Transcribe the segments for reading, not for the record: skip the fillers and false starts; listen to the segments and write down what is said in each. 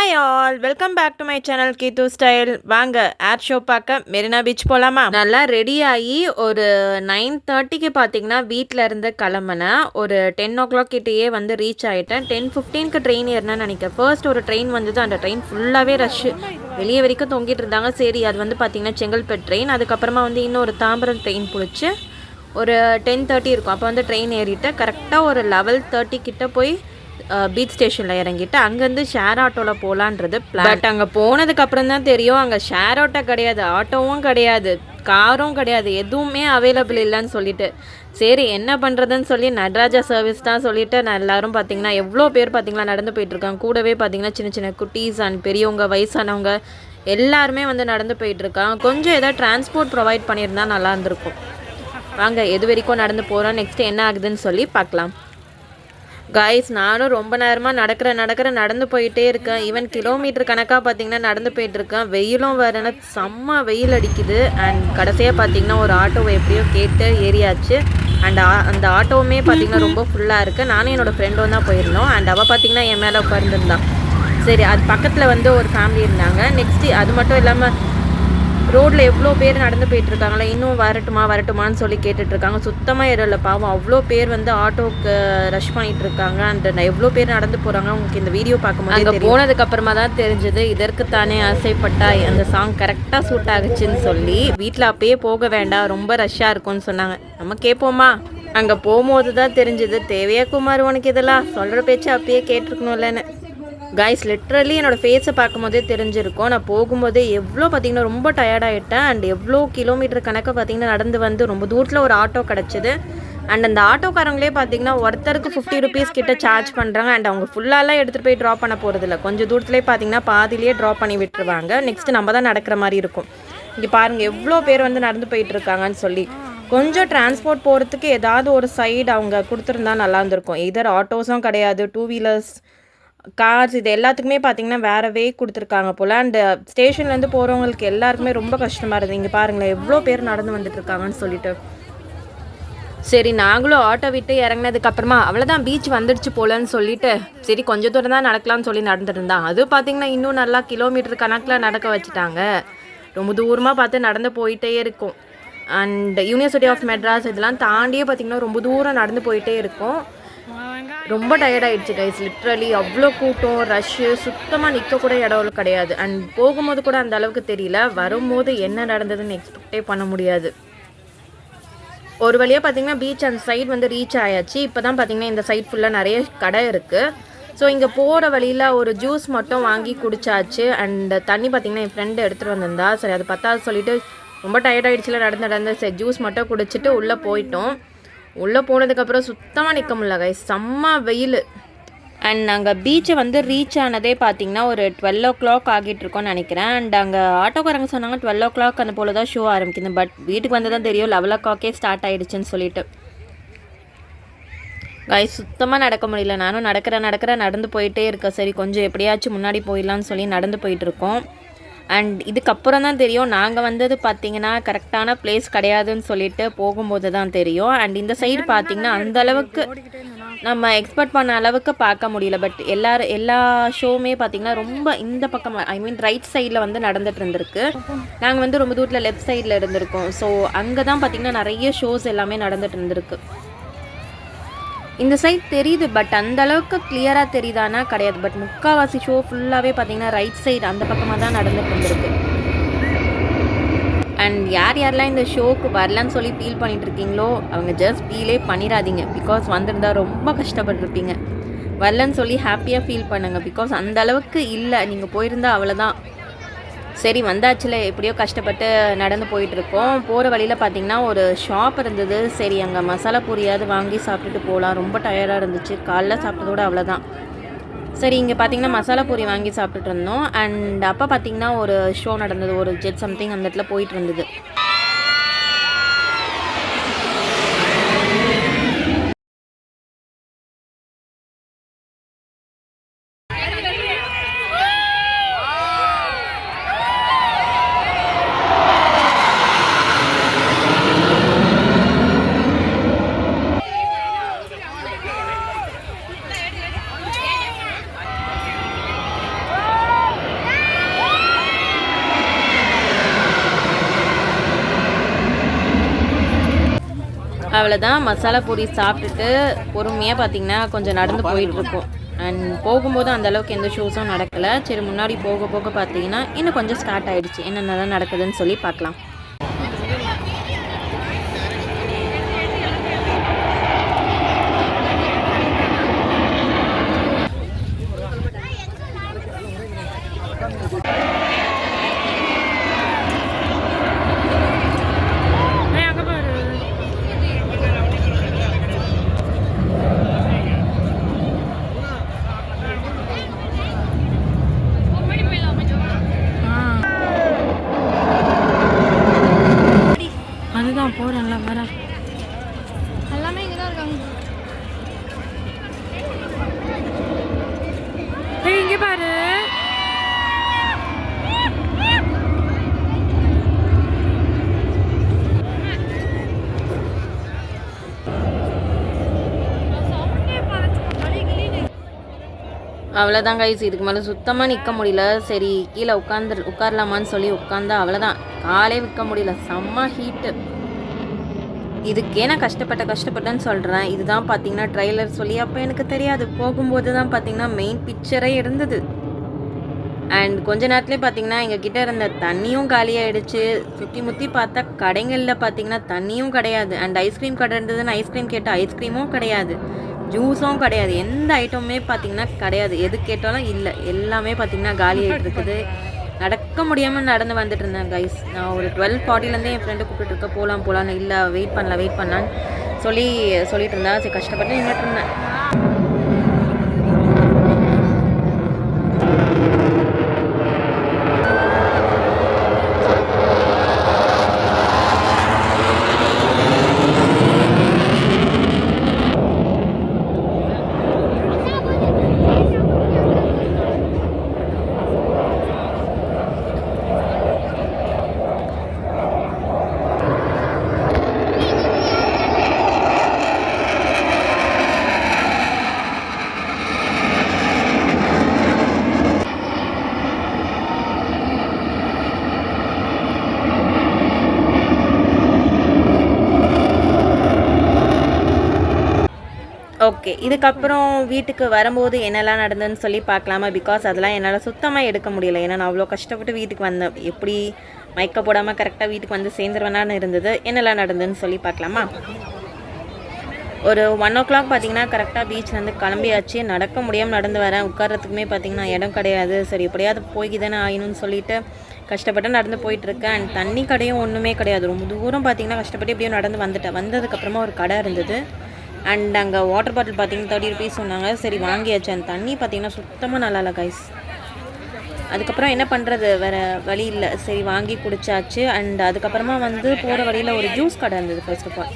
Hi all, welcome back to my channel Keethu style. வாங்க air show பார்க்க Marina beach போகலாமா? நல்லா ரெடி ஆகி ஒரு 9:30க்கு பார்த்தீங்கன்னா வீட்டில் இருந்து கிளம்புனேன். ஒரு 10 o'clock கிட்டேயே வந்து ரீச் ஆகிட்டேன். 10:15க்கு ட்ரெயின் ஏறினேன்னு நினைக்கிறேன். ஃபர்ஸ்ட் ஒரு ட்ரெயின் வந்தது. அந்த ட்ரெயின் ஃபுல்லாகவே ரஷ்ஷு, வெளியே வரைக்கும் தொங்கிட்டு இருந்தாங்க. சரி, அது வந்து பார்த்திங்கன்னா செங்கல்பட்டு ட்ரெயின். அதுக்கப்புறமா வந்து இன்னொரு தாம்பரம் ட்ரெயின் பிடிச்சி ஒரு 10:30 இருக்கும். அப்போ வந்து ட்ரெயின் ஏறிட்டு கரெக்டாக ஒரு 11:30 கிட்ட போய் பீச் ஸ்டேஷனில் இறங்கிட்டு அங்கேருந்து ஷேர் ஆட்டோவில் போகலான்றது பிளான். பட் அங்கே போனதுக்கப்புறம் தான் தெரியும், அங்கே ஷேர் ஆட்டோ கிடையாது, ஆட்டோவும் கிடையாது, காரும் கிடையாது, எதுவுமே அவைலபிள் இல்லைன்னு சொல்லிட்டு சரி என்ன பண்ணுறதுன்னு சொல்லி நடராஜா சர்வீஸ் தான் சொல்லிவிட்டு நான் எல்லோரும் பார்த்திங்கன்னா எவ்வளோ பேர் பார்த்திங்கன்னா நடந்து போயிட்டுருக்காங்க. கூடவே பார்த்திங்கன்னா சின்ன சின்ன குட்டீஸ் அண்ட் பெரியவங்க வயசானவங்க எல்லாருமே வந்து நடந்து போயிட்டுருக்காங்க. கொஞ்சம் ஏதாவது டிரான்ஸ்போர்ட் ப்ரொவைட் பண்ணியிருந்தால் நல்லா இருந்திருக்கும். வாங்க எது வரைக்கும் நடந்து போகிறோம், நெக்ஸ்ட்டு என்ன ஆகுதுன்னு சொல்லி பார்க்கலாம். காய்ஸ், நானும் ரொம்ப நேரமாக நடந்து போயிட்டே இருக்கேன். ஈவன் கிலோமீட்டர் கணக்காக பார்த்திங்கன்னா நடந்து போயிட்டுருக்கேன். வெயிலும் வேறுனா செம்ம வெயில் அடிக்குது. அண்ட் கடைசியாக பார்த்திங்கன்னா ஒரு ஆட்டோவை எப்படியோ கேட்டு ஏறியாச்சு. அண்ட் அந்த ஆட்டோவுமே பார்த்திங்கன்னா ரொம்ப ஃபுல்லாக இருக்குது. நானும் என்னோடய ஃப்ரெண்டும் தான் போயிருந்தோம். அண்ட் அவள் பார்த்திங்கன்னா என் மேலே உட்காந்துருந்தான். சரி, அது பக்கத்தில் வந்து ஒரு ஃபேமிலி இருந்தாங்க. நெக்ஸ்ட்டு அது மட்டும் இல்லாமல் ரோட்டில் எவ்வளோ பேர் நடந்து போயிட்டுருக்காங்களா, இன்னும் வரட்டுமான்னு சொல்லி கேட்டுட்ருக்காங்க. சுத்தமாக இடல பாவம், அவ்வளோ பேர் வந்து ஆட்டோவுக்கு ரஷ் பண்ணிகிட்ருக்காங்க. அந்த எவ்வளோ பேர் நடந்து போகிறாங்க உங்களுக்கு இந்த வீடியோ பார்க்கும்போது அங்கே போனதுக்கப்புறமா தான் தெரிஞ்சது இதற்குத்தானே ஆசைப்பட்டாய் அந்த சாங் கரெக்டாக சூட் ஆகுச்சுன்னு சொல்லி. வீட்டில் அப்பயே போக வேண்டாம், ரொம்ப ரஷ்ஷாக இருக்கும்னு சொன்னாங்க. நம்ம கேட்போமா? அங்கே போகும்போது தான் தெரிஞ்சது, தேவையா குமார் உனக்கு இதெல்லாம் சொல்கிற பேச்சு அப்பயே கேட்டிருக்கணும்லன்னு. கைஸ், லிட்ரலி என்னோடய ஃபேஸை பார்க்கும்போதே தெரிஞ்சிருக்கும். நான் போகும்போதே எவ்வளோ பார்த்திங்கன்னா ரொம்ப டயர்டாகிட்டேன். அண்ட் எவ்வளோ கிலோமீட்டர் கணக்காக பார்த்திங்கன்னா நடந்து வந்து ரொம்ப தூரத்தில் ஒரு ஆட்டோ கிடச்சிது. அண்ட் அந்த ஆட்டோக்காரங்களே பார்த்திங்கன்னா ஒருத்தருக்கு 50 rupees கிட்ட சார்ஜ் பண்ணுறாங்க. அண்ட் அவங்க ஃபுல்லாலாம் எடுத்துகிட்டு போய் ட்ராப் பண்ண போகிறதில்ல, கொஞ்சம் தூரத்துலேயே பார்த்திங்கன்னா பாதிலேயே ட்ராப் பண்ணி விட்டுருவாங்க. நெக்ஸ்ட்டு நம்ம தான் நடக்கிற மாதிரி இருக்கும். இங்கே பாருங்கள் எவ்வளோ பேர் வந்து நடந்து போயிட்டுருக்காங்கன்னு சொல்லி. கொஞ்சம் டிரான்ஸ்போர்ட் போகிறதுக்கு ஏதாவது ஒரு சைடு அவங்க கொடுத்துருந்தா நல்லா இருந்திருக்கும். இதர் ஆட்டோஸும் கிடையாது, 2 wheelers கார்ஸ் இது எல்லாத்துக்குமே பார்த்திங்கன்னா வேறு வே கொடுத்துருக்காங்க போல். அண்டு ஸ்டேஷன்லேருந்து போகிறவங்களுக்கு எல்லாருக்குமே ரொம்ப கஷ்டமாக இருந்தது. இங்கே பாருங்களேன் எவ்வளோ பேர் நடந்து வந்துட்டுருக்காங்கன்னு சொல்லிட்டு. சரி, நாங்களும் ஆட்டோ விட்டு இறங்கினதுக்கப்புறமா அவ்வளோதான் பீச் வந்துடுச்சு போலன்னு சொல்லிட்டு சரி கொஞ்சம் தூரம் தான் நடக்கலாம்னு சொல்லி நடந்துருந்தான். அது பார்த்திங்கன்னா இன்னும் நல்லா கிலோமீட்டர் கணக்கில் நடக்க வச்சுட்டாங்க. ரொம்ப தூரமாக பார்த்து நடந்து போயிட்டே இருக்கும். அண்ட் யூனிவர்சிட்டி ஆஃப் மெட்ராஸ் இதெல்லாம் தாண்டியே பார்த்திங்கன்னா ரொம்ப தூரம் நடந்து போயிட்டே இருக்கும். ரொம்ப டயர்டாகிடுச்சு கைஸ், லிட்ரலி அவ்வளோ கூட்டம், ரஷ்ஷு, சுத்தமாக நிற்கக்கூட இடம் கிடையாது. அண்ட் போகும்போது கூட அந்த அளவுக்கு தெரியல, வரும்போது என்ன நடந்ததுன்னு எக்ஸ்பெக்டே பண்ண முடியாது. ஒரு வழியாக பார்த்திங்கன்னா பீச் அந்த சைடு வந்து ரீச் ஆயாச்சு. இப்போ தான் பார்த்திங்கன்னா இந்த சைட் ஃபுல்லாக நிறைய கடை இருக்குது. ஸோ இங்கே போகிற வழியில் ஒரு ஜூஸ் மட்டும் வாங்கி குடிச்சாச்சு. அண்ட் தண்ணி பார்த்திங்கன்னா என் ஃப்ரெண்டு எடுத்துகிட்டு வந்திருந்தா. சரி அது பத்தாவது சொல்லிவிட்டு ரொம்ப டயர்டாகிடுச்சுல நடந்து சரி ஜூஸ் மட்டும் குடிச்சிட்டு உள்ளே போயிட்டோம். உள்ளே போனதுக்கப்புறம் சுத்தமாக நிற்க முடியல கைஸ், செம்ம வெயில். அண்ட் நாங்கள் பீச்சை வந்து ரீச் ஆனதே பார்த்திங்கன்னா ஒரு 12 o'clock ஆகிட்டுருக்கோன்னு நினைக்கிறேன். அண்ட் அங்கே ஆட்டோக்காரங்க சொன்னாங்க 12 o'clock அந்த போல் தான் ஷோ ஆரம்பிக்குது. பட் வீட்டுக்கு வந்து தான் தெரியும் 11 o'clock ஸ்டார்ட் ஆகிடுச்சுன்னு சொல்லிட்டு. கைஸ், சுத்தமாக நடக்க முடியல. நானும் நடந்து போயிட்டே இருக்கேன். சரி கொஞ்சம் எப்படியாச்சும் முன்னாடி போயிடலான்னு சொல்லி நடந்து போயிட்டுருக்கோம். அண்ட் இதுக்கப்புறம் தான் தெரியும் நாங்கள் வந்தது பார்த்திங்கன்னா கரெக்டான பிளேஸ் கிடையாதுன்னு சொல்லிட்டு போகும்போது தான் தெரியும். அண்ட் இந்த சைடு பார்த்திங்கன்னா அந்தளவுக்கு நம்ம எக்ஸ்பெக்ட் பண்ண அளவுக்கு பார்க்க முடியல. பட் எல்லா ஷோவுமே பார்த்திங்கன்னா ரொம்ப இந்த பக்கம் ரைட் சைடில் வந்து நடந்துகிட்டு இருந்திருக்கு. நாங்கள் வந்து ரொம்ப தூரத்தில் லெஃப்ட் சைடில் இருந்திருக்கோம். ஸோ அங்கே தான் பார்த்திங்கன்னா நிறைய ஷோஸ் எல்லாமே நடந்துகிட்டு இருந்திருக்கு. இந்த சைட் தெரியுது, பட் அந்த அளவுக்கு கிளியராக தெரியுதானா கிடையாது. பட் முக்கால்வாசி ஷோ ஃபுல்லாகவே பார்த்திங்கன்னா ரைட் சைடு அந்த பக்கமாக தான் நடந்துட்டு இருந்திருக்கு. அண்ட் யாரெல்லாம் இந்த ஷோக்கு வரலான்னு சொல்லி ஃபீல் பண்ணிட்டு இருக்கீங்களோ அவங்க ஜஸ்ட் ஃபீலே பண்ணிடாதீங்க. பிகாஸ் வந்திருந்தால் ரொம்ப கஷ்டப்பட்டுருப்பீங்க. வரலன்னு சொல்லி ஹாப்பியாக ஃபீல் பண்ணுங்கள். பிகாஸ் அந்த அளவுக்கு இல்லை, நீங்கள் போயிருந்தா அவ்வளோதான். சரி வந்தாச்சுல, எப்படியோ கஷ்டப்பட்டு நடந்து போயிட்டுருக்கோம். போகிற வழியில் பார்த்திங்கன்னா ஒரு ஷாப் இருந்தது. சரி அங்கே மசாலா பூரியாவது வாங்கி சாப்பிட்டுட்டு போகலாம். ரொம்ப டயர்டாக இருந்துச்சு, காலைல சாப்பிட்டதோட அவ்வளோதான். சரி இங்கே பார்த்திங்கன்னா மசாலா பூரி வாங்கி சாப்பிட்டுட்டு இருந்தோம். அண்ட் அப்போ பார்த்திங்கன்னா ஒரு ஷோ நடந்தது, ஒரு ஜெட் சம்திங் அந்த இடத்துல போயிட்டு இருந்தது. அவ்வளோதான். மசாலா பூரி சாப்பிட்டுட்டு பொறுமையாக பார்த்திங்கன்னா கொஞ்சம் நடந்து போயிட்டுருக்கோம். அண்ட் போகும்போது அந்தளவுக்கு எந்த ஷோஸும் நடக்கலை. சரி முன்னாடி போக போக பார்த்தீங்கன்னா இன்னும் கொஞ்சம் ஸ்டார்ட் ஆகிடுச்சு. என்னென்னலாம் நடக்குதுன்னு சொல்லி பார்க்கலாம். அதுதான் போகிறேன்ல வர எல்லாமே இங்கே தான் இருக்காங்க. இங்கே பாரு. அவ்வளோதான் கைஸ், இதுக்கு மேலே சுத்தமாக நிற்க முடியல. சரி கீழே உட்காரலாமான்னு சொல்லி உட்காந்தா அவ்வளோதான், காலே விற்க முடியல. செம்ம ஹீட்டு. இதுக்கே நான் கஷ்டப்பட்டேன்னு சொல்கிறேன். இதுதான் பார்த்தீங்கன்னா ட்ரெய்லர் சொல்லி அப்போ எனக்கு தெரியாது. போகும்போது தான் பார்த்தீங்கன்னா மெயின் பிக்சரே இருந்தது. அண்ட் கொஞ்ச நேரத்துலேயே பார்த்தீங்கன்னா எங்கள் கிட்டே இருந்த தண்ணியும் காலியாகிடுச்சு. சுற்றி முற்றி பார்த்தா கடைகளில் பார்த்தீங்கன்னா தண்ணியும் கிடையாது. அண்ட் ஐஸ்கிரீம் கடை இருந்ததுன்னு ஐஸ்கிரீம் கேட்டால் ஐஸ்கிரீமும் கிடையாது, ஜூஸும் கிடையாது, எந்த ஐட்டமுமே பார்த்திங்கன்னா கிடையாது. எது கேட்டாலும் இல்லை, எல்லாமே பார்த்திங்கன்னா காலி ஆகிட்டு இருக்குது. நடக்க முடியாமல் நடந்து வந்துட்டு இருந்தேன் கைஸ். நான் ஒரு 12:40 என் ஃப்ரெண்டு கூப்பிட்டு இருக்க போகலான்னு. இல்லை வெயிட் பண்ணலான்னு சொல்லிட்டு இருந்தா. சரி கஷ்டப்பட்டு நின்றுட்டு இருந்தேன். ஓகே, இதுக்கப்புறம் வீட்டுக்கு வரும்போது என்னெல்லாம் நடந்ததுன்னு சொல்லி பார்க்கலாமா? பிகாஸ் அதெல்லாம் என்னால் சுத்தமாக எடுக்க முடியல. ஏன்னா நான் அவ்வளோ கஷ்டப்பட்டு வீட்டுக்கு வந்தேன். எப்படி மயக்க போடாமல் கரெக்டாக வீட்டுக்கு வந்து சேர்ந்துருவேனான்னு இருந்தது. என்னெல்லாம் நடந்ததுன்னு சொல்லி பார்க்கலாமா? ஒரு 1 o'clock பார்த்தீங்கன்னா கரெக்டாக பீச்லேருந்து கிளம்பியாச்சு. நடக்க முடியாமல் நடந்து வரேன். உட்காரத்துக்குமே பார்த்தீங்கன்னா இடம் கிடையாது. சரி எப்படியாவது போய் தானே ஆகணும்னு சொல்லிட்டு கஷ்டப்பட்டு நடந்து போயிட்டுருக்கேன். அண்ட் தண்ணி கடையும் ஒன்றுமே கிடையாது. ரொம்ப தூரம் பார்த்தீங்கன்னா கஷ்டப்பட்டு எப்படியும் நடந்து வந்துட்டேன். வந்ததுக்கப்புறமா ஒரு கடை இருந்தது. அண்ட் அங்கே வாட்டர் பாட்டில் பார்த்திங்கன்னா 30 rupees சொன்னாங்க. சரி வாங்கியாச்சு. அந்த தண்ணி பார்த்திங்கன்னா சுத்தமாக நல்லா இல்லை கைஸ். அதுக்கப்புறம் என்ன பண்ணுறது, வேறு வழி இல்லை. சரி வாங்கி குடிச்சாச்சு. அண்ட் அதுக்கப்புறமா வந்து போகிற வழியில் ஒரு ஜூஸ் கடை இருந்தது. ஃபர்ஸ்ட் ஆஃப் ஆல்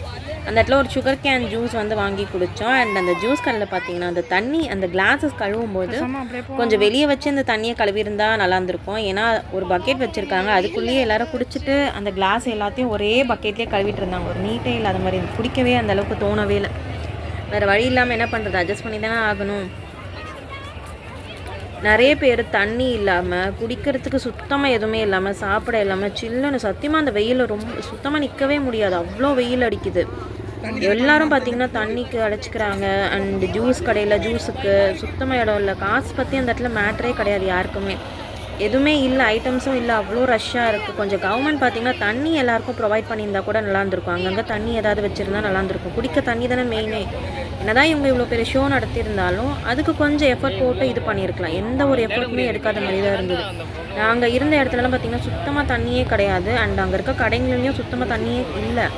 அந்த இடத்துல ஒரு சுகர் கேன் ஜூஸ் வந்து வாங்கி குடித்தோம். அண்ட் அந்த ஜூஸ் கடையில் பார்த்திங்கன்னா அந்த தண்ணி அந்த கிளாஸஸ் கழுவும் போது கொஞ்சம் வெளியே வச்சு அந்த தண்ணியை கழுவிருந்தால் நல்லா இருந்திருக்கும். ஏன்னா ஒரு பக்கெட் வச்சுருக்காங்க, அதுக்குள்ளேயே எல்லோரும் குடிச்சிட்டு அந்த கிளாஸ் எல்லாத்தையும் ஒரே பக்கெட்லேயே கழுவிட்டு இருந்தாங்க. ஒரு நீட்டே இல்லாத மாதிரி குடிக்கவே அந்தளவுக்கு தோணவே இல்லை. வேறு வழி இல்லாமல் என்ன பண்ணுறது, அட்ஜஸ்ட் பண்ணி தானே ஆகணும். நிறைய பேர் தண்ணி இல்லாமல், குடிக்கிறதுக்கு சுத்தமாக எதுவுமே இல்லாமல், சாப்பிட இல்லாமல் சில்லுன்னு சத்தியமாக அந்த வெயிலில் ரொம்ப சுத்தமாக நிற்கவே முடியாது. அவ்வளோ வெயில் அடிக்குது. எல்லோரும் பார்த்திங்கன்னா தண்ணிக்கு அடைச்சிக்கிறாங்க. அண்ட் ஜூஸ் கடையில் ஜூஸுக்கு சுத்தமாக இடம் இல்லை. காசு பற்றி அந்த இடத்துல மேட்ரே கிடையாது யாருக்குமே. எதுவுமே இல்லை, ஐட்டம்ஸும் இல்லை, அவ்வளோ ரஷ்ஷாக இருக்குது. கொஞ்சம் கவர்மெண்ட் பார்த்திங்கன்னா தண்ணி எல்லாேருக்கும் ப்ரொவைட் பண்ணியிருந்தால் கூட நல்லாயிருந்துருக்கும். அங்கங்கே தண்ணி ஏதாவது வச்சுருந்தா நல்லாயிருந்துருக்கும். குடிக்க தண்ணி தானே மெயினே. என்னதான் இவங்க இவ்வளோ பெரிய ஷோ நடத்தியிருந்தாலும் அதுக்கு கொஞ்சம் எஃபர்ட் போட்டு இது பண்ணியிருக்கலாம். எந்த ஒரு எஃபர்ட்டுமே எடுக்காத மாதிரி தான் இருந்தது. நாங்கள் இருந்த இடத்துலலாம் பார்த்திங்கன்னா சுத்தமாக தண்ணியே கிடையாது. அண்ட் அங்கே இருக்க கடைங்களையும் சுத்தமாக தண்ணியே இல்லை.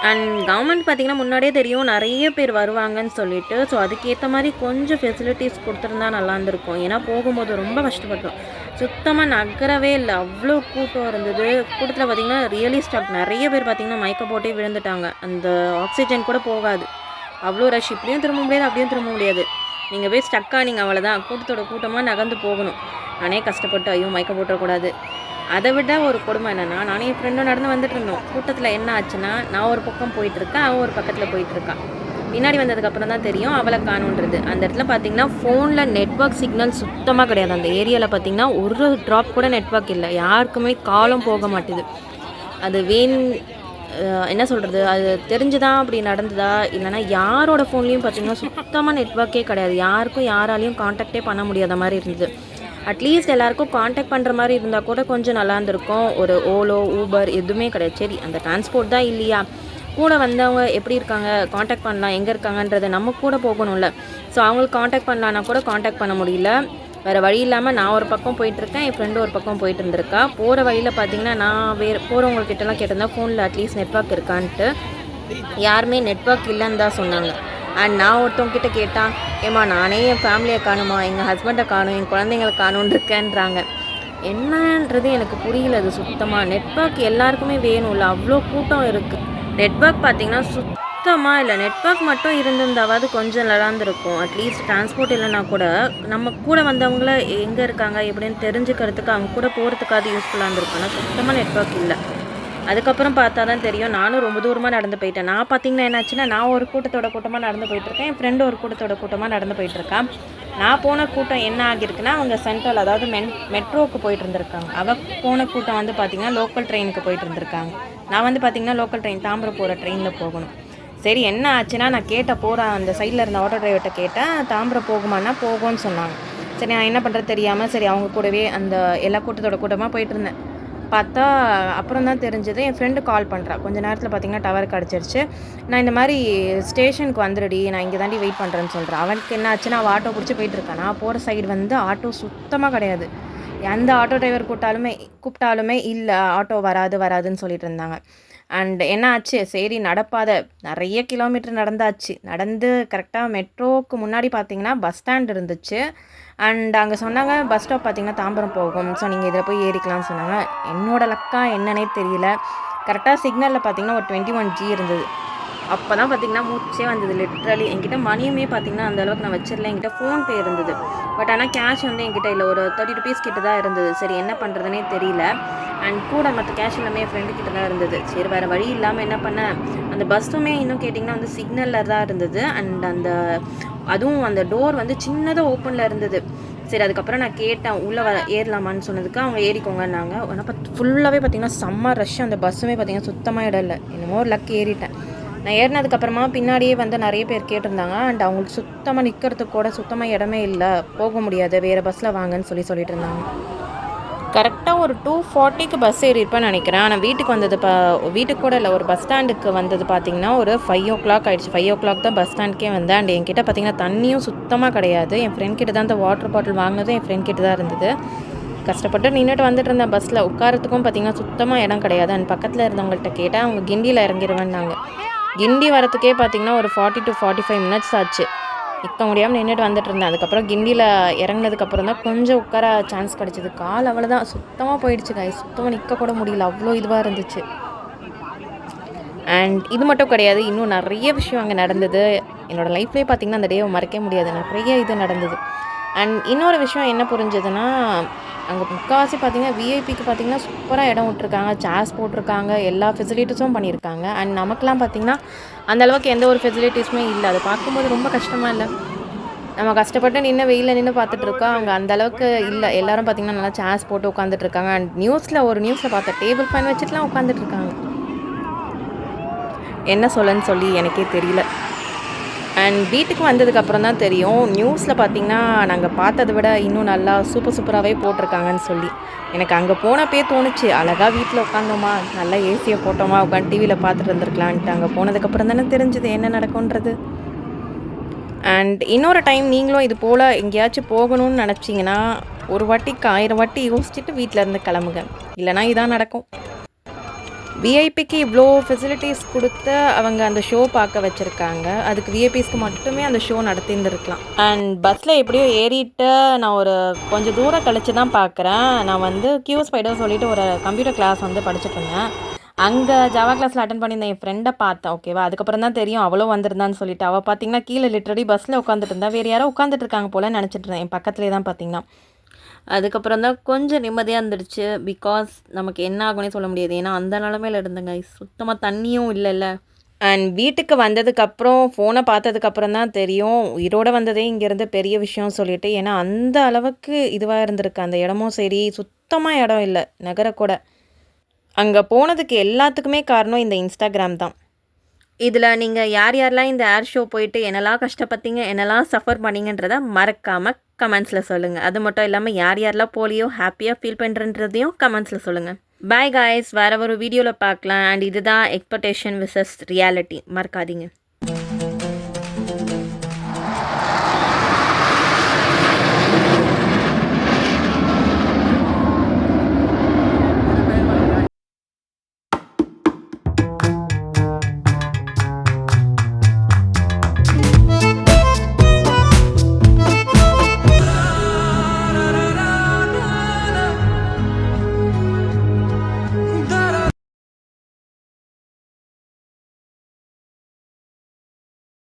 அண்ட் கவர்மெண்ட் பார்த்திங்கன்னா முன்னாடியே தெரியும் நிறைய பேர் வருவாங்கன்னு சொல்லிட்டு. ஸோ அதுக்கேற்ற மாதிரி கொஞ்சம் ஃபெசிலிட்டிஸ் கொடுத்துருந்தா நல்லா இருந்திருக்கும். ஏன்னா போகும்போது ரொம்ப கஷ்டப்பட்டோம். சுத்தமாக நகரவே இல்லை, அவ்வளோ கூட்டம் இருந்தது. கூட்டத்தில் பார்த்திங்கன்னா ரியலி ஸ்டாக். நிறைய பேர் பார்த்திங்கன்னா மயக்க போட்டே விழுந்துட்டாங்க. அந்த ஆக்சிஜன் கூட போகாது, அவ்வளோ ரஷ். இப்படியும் திரும்ப முடியாது, அப்படியும் திரும்ப முடியாது. நீங்கள் போய் ஸ்டக்காக நீங்கள் அவ்வளோதான், கூட்டத்தோட கூட்டமாக நகர்ந்து போகணும். நானே கஷ்டப்பட்டு ஐயோ மயக்க போட்டக்கூடாது. அதை விட ஒரு கொடுமை என்னென்னா, நானே என் ஃப்ரெண்டும் நடந்து வந்துட்டு இருந்தோம். கூட்டத்தில் என்ன ஆச்சுன்னா, நான் ஒரு பக்கம் போயிட்டுருக்கேன், அவன் ஒரு பக்கத்தில் போயிட்டுருக்கான். பின்னாடி வந்ததுக்கப்புறம் தான் தெரியும் அவளை காணுன்றது. அந்த இடத்துல பார்த்திங்கன்னா ஃபோனில் நெட்வொர்க் சிக்னல் சுத்தமாக கிடையாது. அந்த ஏரியாவில் பார்த்திங்கன்னா ஒரு ட்ராப் கூட நெட்வொர்க் இல்லை. யாருக்குமே காலும் போக மாட்டுது. அது என்ன சொல்கிறது, அது தெரிஞ்சுதான் அப்படி நடந்ததா இல்லைனா யாரோட ஃபோன்லேயும் பார்த்திங்கன்னா சுத்தமாக நெட்வொர்க்கே கிடையாது. யாருக்கும் யாராலையும் காண்டாக்டே பண்ண முடியாத மாதிரி இருந்தது. அட்லீஸ்ட் எல்லாருக்கும் காண்டாக்ட் பண்ணுற மாதிரி இருந்தால் கூட கொஞ்சம் நல்லா இருந்திருக்கும். ஒரு ஓலோ, ஊபர் எதுவுமே கிடையாது. சரி, அந்த டிரான்ஸ்போர்ட் தான் இல்லையா, கூட வந்தவங்க எப்படி இருக்காங்க, காண்டாக்ட் பண்ணலாம், எங்கே இருக்காங்கன்றதை நம்ம கூட போகணும்ல. ஸோ அவங்களுக்கு காண்டாக்ட் பண்ணலான்னா கூட காண்டாக்ட் பண்ண முடியல. வேறு வழி இல்லாமல் நான் ஒரு பக்கம் போயிட்டுருக்கேன், என் ஃப்ரெண்டு ஒரு பக்கம் போயிட்டு இருந்திருக்கா. போகிற வழியில் பார்த்திங்கன்னா நான் போகிறவங்கக்கிட்டலாம் கேட்டிருந்தேன் ஃபோனில் அட்லீஸ்ட் நெட்வொர்க் இருக்கான்ட்டு. யாருமே நெட்வொர்க் இல்லைன்னு தான் சொன்னாங்க. அண்ட் நான் ஒருத்தவங்கிட்ட கேட்டால், ஏம்மா நானே என் ஃபேமிலியை காணுமா, எங்கள் ஹஸ்பண்டை காணும், என் குழந்தைங்களை காணுன்னு இருக்கேன்றாங்க. என்னன்றது எனக்கு புரியல. அது சுத்தமாக நெட்வொர்க் எல்லாருக்குமே வேணும்ல, அவ்வளோ கூட்டம் இருக்குது. நெட்வொர்க் பார்த்திங்கன்னா சுத்தமாக இல்லை. நெட்வொர்க் மட்டும் இருந்திருந்தாவது கொஞ்சம் நல்லாயிருந்திருக்கும். அட்லீஸ்ட் டிரான்ஸ்போர்ட் இல்லைனா கூட நம்ம கூட வந்தவங்கள எங்கே இருக்காங்க எப்படின்னு தெரிஞ்சுக்கிறதுக்கு அவங்க கூட போகிறதுக்காவது யூஸ்ஃபுல்லாக இருந்திருக்கும். ஆனால் சுத்தமாக நெட்வொர்க் இல்லை. அதுக்கப்புறம் பார்த்தா தான் தெரியும். நானும் ரொம்ப தூரமாக நடந்து போயிட்டேன். நான் பார்த்திங்கன்னா என்னாச்சுன்னா, நான் ஒரு கூட்டமாக நடந்து போயிட்டுருக்கேன், என் ஃப்ரெண்டு ஒரு கூட்டமாக நடந்து போயிட்டுருக்கான். நான் போன கூட்டம் என்ன ஆகியிருக்குன்னா, அவங்க சென்ட்ரல், அதாவது மெட்ரோவுக்கு போயிட்டு இருந்திருக்காங்க. அவள் போன கூட்டம் வந்து பார்த்திங்கன்னா லோக்கல் ட்ரெயினுக்கு போயிட்டு இருந்திருக்காங்க. நான் வந்து பார்த்திங்கன்னா லோக்கல் ட்ரெயின் தாம்பரம் போகிற ட்ரெயினில் போகணும். சரி, என்ன ஆச்சுன்னா, நான் போகிறேன் அந்த சைடில் இருந்த ஆட்டோ டிரைவர்கிட்ட கேட்டேன், தாம்பரம் போகுமான்னா போகும்னு சொன்னாங்க. சரி, நான் என்ன பண்ணுறது தெரியாமல் சரி அவங்க கூடவே அந்த எல்லா கூட்டமாக போயிட்டு இருந்தேன். பார்த்தா அப்புறம் தான் தெரிஞ்சது, என் ஃப்ரெண்டு கால் பண்ணுறா. கொஞ்சம் நேரத்தில் பார்த்திங்கன்னா டவர் கிடச்சிருச்சு. நான் இந்த மாதிரி ஸ்டேஷனுக்கு வந்துடுடி, நான் இங்கே தாண்டி வெயிட் பண்ணுறேன்னு சொல்கிறேன். அவனுக்கு என்ன ஆச்சுன்னா, அவள் ஆட்டோ பிடிச்சி போயிட்டுருக்கான். நான் போகிற சைடு வந்து ஆட்டோ சுத்தமாக கிடையாது. எந்த ஆட்டோ டிரைவர் கூப்பிட்டாலுமே இல்லை, ஆட்டோ வராதுன்னு சொல்லிட்டு இருந்தாங்க. அண்ட் என்ன ஆச்சு, சரி நடப்பாத நிறைய கிலோமீட்டர் நடந்தாச்சு. நடந்து கரெக்டாக மெட்ரோவுக்கு முன்னாடி பார்த்திங்கன்னா பஸ் ஸ்டாண்ட் இருந்துச்சு. அண்ட் அங்கே சொன்னாங்க பஸ் ஸ்டாப் பார்த்திங்கன்னா தாம்பரம் போகும், ஸோ நீங்கள் இதில் போய் ஏறிக்கலாம்னு சொன்னாங்க. என்னோடய லக்கா என்னன்னே தெரியல, கரெக்டாக சிக்னலில் பார்த்திங்கன்னா ஒரு 21G இருந்தது. அப்போ தான் பார்த்திங்கன்னா மூச்சே வந்தது லிட்ரலி. என்கிட்ட மணியுமே பார்த்திங்கன்னா அந்தளவுக்கு நான் வச்சிடல. என்கிட்ட ஃபோன்பே இருந்தது, பட் ஆனால் கேஷ் வந்து என்கிட்ட இல்லை. ஒரு 30 rupees கிட்ட தான் இருந்தது. சரி, என்ன பண்ணுறதுனே தெரியல. அண்ட் கூட மற்ற கேஷ் எல்லாமே என் ஃப்ரெண்டு கிட்ட தான் இருந்தது. சரி, வேறு வழி இல்லாமல் என்ன பண்ணேன், அந்த பஸ்ஸுமே இன்னும் கேட்டிங்கன்னா வந்து சிக்னலில் தான் இருந்தது. அண்ட் அதுவும் அந்த டோர் வந்து சின்னதாக ஓப்பனில் இருந்தது. சரி, அதுக்கப்புறம் நான் கேட்டேன் உள்ளே ஏறலாமான்னு சொன்னதுக்கு அவங்க ஏறிக்கோங்கன்னாங்க. ஆனால் ஃபுல்லாகவே பார்த்திங்கன்னா செம்ம ரஷ். அந்த பஸ்ஸுமே பார்த்திங்கன்னா சுத்தமாக இடம் இல்லை. என்னமோ ஒரு லக் ஏறிட்டேன். நான் ஏறினதுக்கப்புறமா பின்னாடியே வந்து நிறைய பேர் கேட்டிருந்தாங்க. அண்ட் அவங்களுக்கு சுத்தமாக நிற்கிறதுக்கு கூட சுத்தமாக இடமே இல்லை, போக முடியாது, வேறு பஸ்ஸில் வாங்கன்னு சொல்லிட்டு இருந்தாங்க. கரெக்டாக ஒரு 2:40க்கு பஸ் ஏறியிருப்பேன்னு நினைக்கிறேன். ஆனால் வீட்டுக்கு கூட இல்லை, ஒரு பஸ் ஸ்டாண்டுக்கு வந்தது பார்த்திங்கன்னா ஒரு 5 o'clock ஆகிடுச்சு. 5 o'clock தான் பஸ் ஸ்டாண்டுக்கே வந்தேன். அண்ட் என்கிட்ட பார்த்திங்கன்னா தண்ணியும் சுத்தமாக கிடையாது. என் ஃப்ரெண்ட் கிட்ட தான் அந்த வாட்டர் பாட்டில் வாங்கினதும் என் ஃப்ரெண்ட் கிட்ட தான் இருந்தது. கஷ்டப்பட்டு நின்றுட்டு வந்துட்டு இருந்தேன். பஸ்ஸில் உட்காரத்துக்கும் பார்த்திங்கன்னா சுத்தமாக இடம் கிடையாது. அண்ட் பக்கத்தில் இருந்தவங்கள்ட்ட கேட்டால் அவங்க கிண்டியில் இறங்கிடுவேன்னாங்க. கிண்டி வரத்துக்கே பார்த்திங்கன்னா ஒரு 40 to 45 minutes ஆச்சு. நிற்க முடியாமல் நின்றுட்டு வந்துட்டு இருந்தேன். அதுக்கப்புறம் கிண்டியில் இறங்கினதுக்கப்புறம் தான் கொஞ்சம் உட்கார சான்ஸ் கிடச்சிது. கால் அவ்வளோதான் சுத்தமாக போயிடுச்சு காய், சுத்தமாக நிற்க கூட முடியல, அவ்வளோ இதுவாக இருந்துச்சு. அண்ட் இது மட்டும் கிடையாது, இன்னும் நிறைய விஷயம் அங்கே நடந்தது. என்னோடய லைஃப்லேயே பார்த்திங்கன்னா அந்த டேவை மறக்க முடியாது, நிறைய இது நடந்தது. அண்ட் இன்னொரு விஷயம் என்ன புரிஞ்சதுன்னா, அங்கே முக்கால்வாசி பார்த்திங்கன்னா விஐபிக்கு பார்த்திங்கன்னா சூப்பராக இடம் விட்ருக்காங்க, சேர்ஸ் போட்டிருக்காங்க, எல்லா ஃபெசிலிட்டிஸும் பண்ணியிருக்காங்க. அண்ட் நமக்கெலாம் பார்த்திங்கன்னா அந்தளவுக்கு எந்த ஒரு ஃபெசிலிட்டிஸுமே இல்லை. அதை பார்க்கும்போது ரொம்ப கஷ்டமாக இல்லை? நம்ம கஷ்டப்பட்டு வெயிலில் நின்று பார்த்துட்ருக்கோம், அவங்க அந்தளவுக்கு இல்லை. எல்லோரும் பார்த்திங்கன்னா நல்லா சேர்ஸ் போட்டு உட்காந்துட்ருக்காங்க. அண்ட் நியூஸில் பார்த்தேன், டேபிள் ஃபேன் வச்சுட்டுலாம் உட்காந்துட்ருக்காங்க. என்ன சொல்லன்னு சொல்லி எனக்கே தெரியல. அண்ட் வீட்டுக்கு வந்ததுக்கப்புறம் தான் தெரியும், நியூஸில் பார்த்திங்கன்னா நாங்கள் பார்த்ததை விட இன்னும் நல்லா சூப்பராகவே போட்டிருக்காங்கன்னு சொல்லி. எனக்கு அங்கே போனப்பே தோணுச்சு, அழகாக வீட்டில் உட்காந்தோமா, நல்லா ஏசியை போட்டோமா, உட்காந்து டிவியில் பார்த்துட்டு இருந்திருக்கலான்ட்டு. அங்கே போனதுக்கப்புறம் தானே தெரிஞ்சுது என்ன நடக்கும்ன்றது. அண்ட் இன்னொரு டைம் நீங்களும் இது போல் எங்கேயாச்சும் போகணும்னு நினச்சிங்கன்னா ஒரு வாட்டிக்கு 1000 வாட்டி யோசிச்சுட்டு வீட்டில் இருந்து கிளம்புங்க, இல்லைனா இதான் நடக்கும். விஐபிக்கு இவ்வளோ ஃபெசிலிட்டிஸ் கொடுத்து அவங்க அந்த ஷோ பார்க்க வச்சுருக்காங்க. அதுக்கு விஐபிஸ்க்கு மட்டுமே அந்த ஷோ நடத்திருந்துருக்கலாம். அண்ட் பஸ்ஸில் எப்படியோ ஏறிட்டு நான் ஒரு கொஞ்சம் தூரம் கழித்து தான் பார்க்குறேன். நான் வந்து QSpider சொல்லிட்டு ஒரு கம்ப்யூட்டர் கிளாஸ் வந்து படிச்சுட்டு இருந்தேன். அங்கே ஜாவா கிளாஸில் அட்டன் பண்ணியிருந்தேன், என் ஃப்ரெண்டை பார்த்தேன். ஓகேவா, அதுக்கப்புறம் தான் தெரியும் அவ்வளோ வந்திருந்தான்னு சொல்லிட்டு. அவள் பார்த்திங்கன்னா கீழே லிட்ரலி பஸ்ஸில் உட்காந்துட்டு இருந்தா, வேறு யாரோ உட்காந்துட்டு இருக்காங்க போல நினச்சிட்டு இருந்தேன். என் பக்கத்துலேயே தான் பார்த்திங்கன்னா. அதுக்கப்புறம் தான் கொஞ்சம் நிம்மதியாக இருந்துடுச்சு. பிகாஸ் நமக்கு என்ன ஆகும்னே சொல்ல முடியாது, ஏன்னா அந்த நிலமையில இருந்தேங்க. சுத்தமாக தண்ணியும் இல்லைல்ல. அண்ட் வீட்டுக்கு வந்ததுக்கப்புறம் ஃபோனை பார்த்ததுக்கப்புறம் தான் தெரியும், உயிரோட வந்ததே இங்கேருந்து பெரிய விஷயம் சொல்லிட்டு. ஏன்னா, அந்த அளவுக்கு இதுவா இருந்திருக்கு. அந்த இடமும் சரி, சுத்தமா இடம் இல்ல, நகரக்கூட. அங்க போனதுக்கு எல்லாத்துக்குமே காரணம் இந்த Instagram தான். இதில நீங்க யார் யாரெல்லாம் இந்த ஏர் ஷோ போயிட்டு என்னலாம் கஷ்டப்பட்டீங்க, என்னலாம் சஃபர் பண்ணீங்கன்றத மறக்காம கமெண்ட்ஸ்ல சொல்லுங்க. அது மட்டும் இல்லாம யார் யாரெல்லாம் போலியோ ஹேப்பியா ஃபீல் பண்றன்றதையும் கமெண்ட்ஸ்ல சொல்லுங்க. பாய் காய்ஸ், வேற ஒரு வீடியோல பார்க்கலாம். அண்ட் இதுதான் எக்ஸ்பெக்டேஷன் விசஸ் ரியாலிட்டி. மறக்காதீங்க.